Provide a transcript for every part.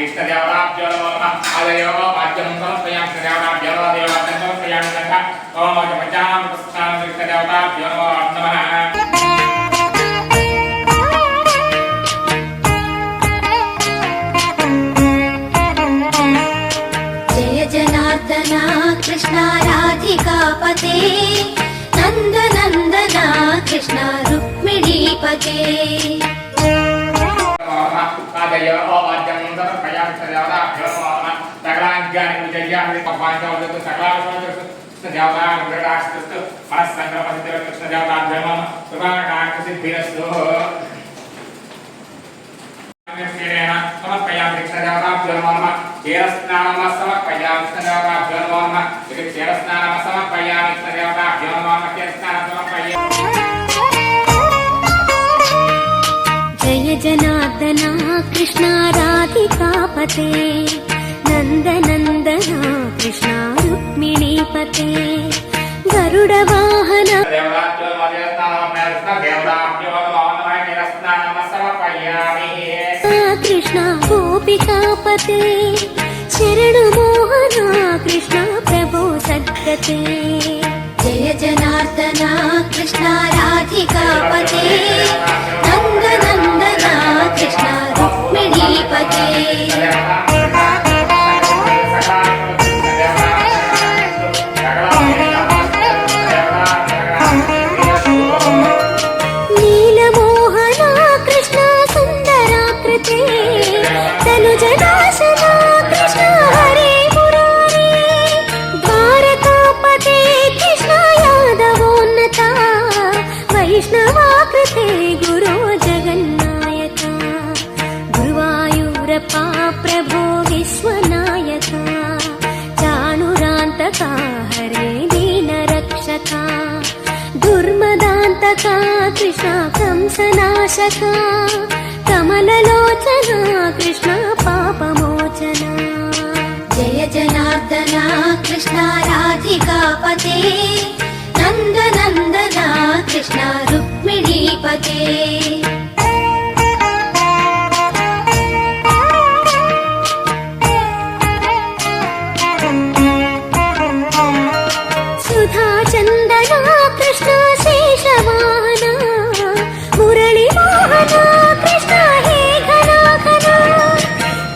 इष्टदेवताभ्यो नमो नमः आदयो वाद्यं समर्पयामि इष्टदेवताभ्यो नमः देवाभ्यं समर्पयामि तथा ओम पञ्चामृतस्नानं इष्टदेवताभ्यो नमः जय जनार्दना कृष्णा राधिकापते नन्दनन्दना कृष्णा रुक्मिणीपते आदयो वाद्यं समर्पयामि इष्टदेवताभ्यो नमः सकलाज्ञानि विजयानि पपाञ्चवदतु सकलावसोदतु इष्टदेवतानुग्रहास्तु मनस्सङ्कल्पसिद्धिरस्तु इष्टदेवताभ्यो नमः कृपाकटाक्षसिद्धिरस्तु समर्पयामि इष्टदेवताभ्यो नमः क्षीरस्नानं समर्पयामि इष्टदेवताभ्यो नमः क्षीरस्नानं समर्पयामि इष्टदेवताभ्यो नमः क्षीरस्नानं समर्पयामि जय जनार्दना कृष्णा राधिकापते नन्दनन्दना कृष्णा रुक्मिणीपते गरुडवाहन कृष्णा गोपिकापते शरणुमोहना कृष्णा प्रभो सद्गते जय जनार्दना कृष्णा राधिकापते नन्दनन्दना कृष्णा रुक्मिणीपते नीलमोहना कृष्णा सुन्दराकृते तनुजनाशना कृष्णा हरे मुरारे द्वारकापते कृष्णा यादवोन्नता वैष्णवाकृते गुरो जगन्नायका गुरुवायूरप्पा प्रभो विश्वनायका चाणुरान्तका हरे दीनरक्षका दुर्मदान्तका कृष्णा कंसनाशका कमललोचना कृष्णा पापमोचना जय जनार्दना कृष्णा राधिकापते नन्दनन्दना कृष्णा रुक्मिणीपते सुधाचन्दना कृष्णा शेषवाहना मुरळीमोहना कृष्णा हे घनाघना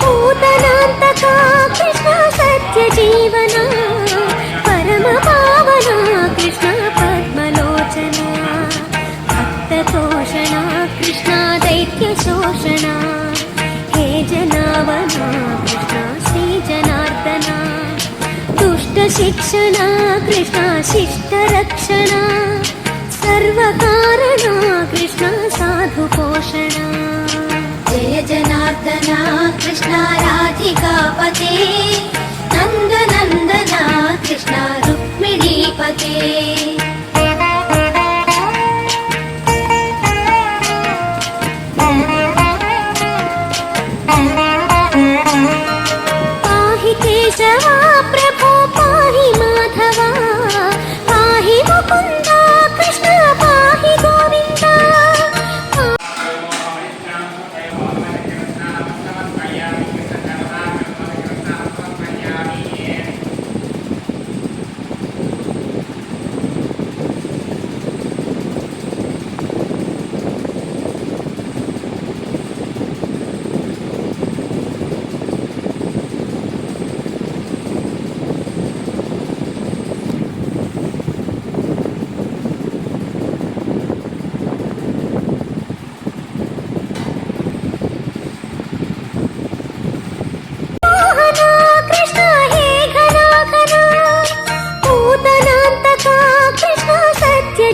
पूतनान्तका कृष्णा सत्यजीवना परमपावना कृष्णा पद्मलोचना भक्ततोषणा कृष्णा दैत्यशोषणा हे जनावना कृष्णा श्रीजनार्दना दुष्टशिक्षणा कृष्णा शिष्टरक्षणा सर्वकारणा कृष्णा साधुपोषणा जय जनार्दना कृष्णा राधिकापते नन्दनन्दना कृष्णा रुक्मिणीपते पाहि केशवा प्रभो पाहि माधवा पाहि मुकुन्दा कृष्ण पाहि गोविन्दा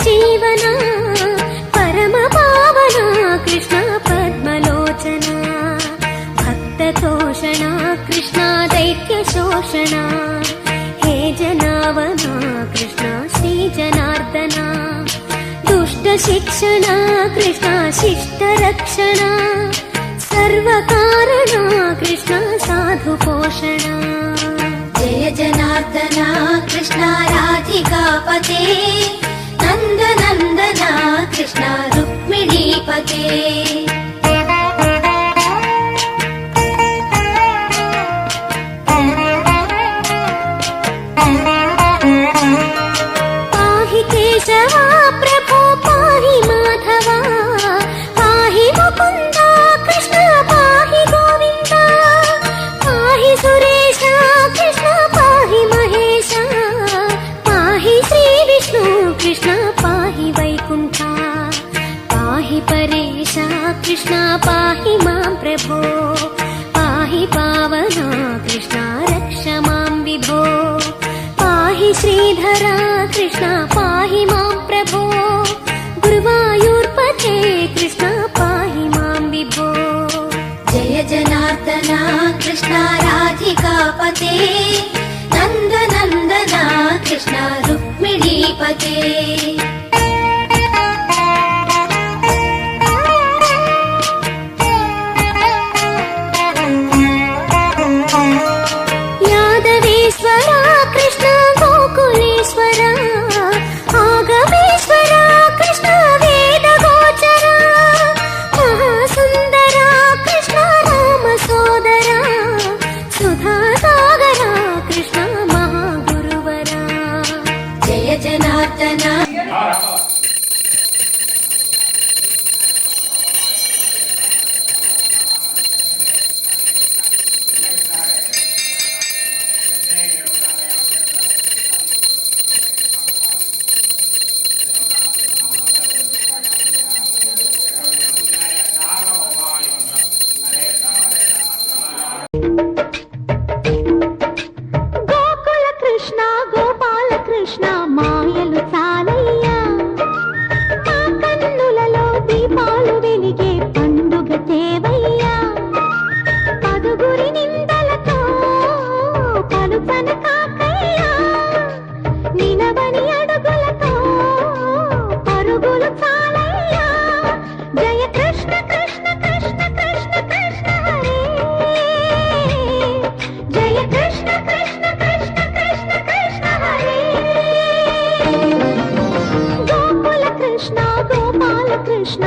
जीवना परम पावना कृष्णा पद्मलोचना भक्ततोषणा कृष्णा दैत्यशोषणा हे जनावना कृष्णा श्रीजनार्दना दुष्टशिक्षणा कृष्णा शिष्टरक्षणा सर्वकारणा कृष्णा साधुपोषणा जय जनार्दना कृष्णा राधिकापते नन्दनन्दना कृष्णा रुक्मिणीपते पावना कृष्णा रक्ष मां विभो पाहि श्रीधरा कृष्णा पाहि मां प्रभो गुरुवायूर्पते कृष्णा पाहि मां विभो जय जनार्दना कृष्णा राधिकापते नन्दनन्दना कृष्णा रुक्मिणीपते यादवेश्वरा कृष्णा गोकुलेश्वरा आगमेश्वरा कृष्णा वेदगोचरा महासुन्दरा कृष्णा रामसोदरा सुधासागरा कृष्णा महागुरुवरा जय जनार्दना గోకుల కృష్ణ గోపాల కృష్ణ మాయలు చాలయ్యా మా కన్నులలో దీపాలు వెలిగే పండుగ తేవయ్యా పదుగురి నిందలతో పలుపన కాకయ్యా నిలవని అడుగులతో పరుగులు చాలయ్యా జయ కృష్ణ కృష్ణ కృష్ణ కృష్ణ కృష్ణ హరే జయ కృష్ణ కృష్ణ కృష్ణ కృష్ణ కృష్ణ హరే గోకుల కృష్ణ గోపాల కృష్ణ